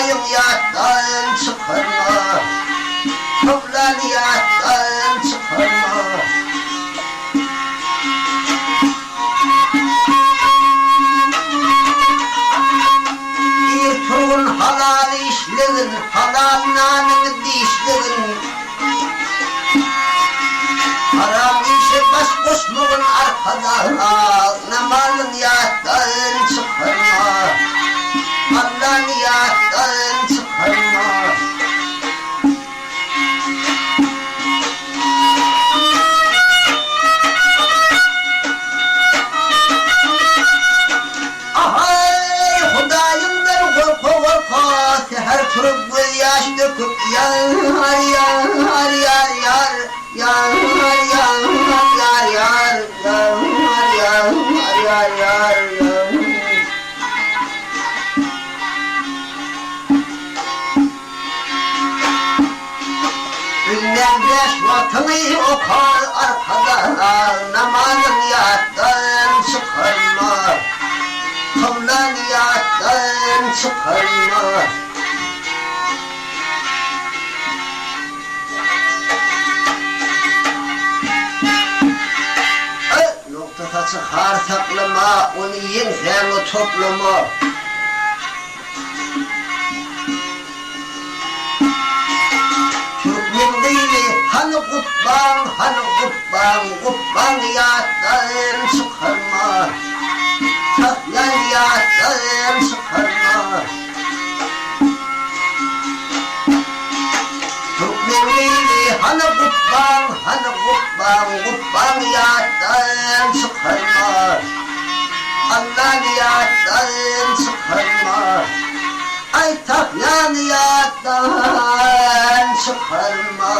Hudayım yattan çıkarma, Mevlan yattan çıkarma. Bir turun halal işlerin, halal nanın dişlerin, haram işe baş koşmağın arkada, namalın yattan çıkarma, Allah'ın yattan çıkarma. Ahay Hudayımdan korku korku, seher turup bu yaş döküp yar yar yar yar yar yar yar yar yar yar yar yar. Günden beş vatanı okar arkada, namazın yattan çıkarma, kımlan yattan çıkarma. Nokta taşı har saklama, onu yensen o toplama. Türkmen değil, hani kutban, hani kutban, kutban yattan çıkarma, Tahyan yattan çıkarma. Türkmen değil, hani kutban, hani kutban, kutban yattan çıkarma, Allah yattan çıkarma. Ay Tahyan yattan çıkarma.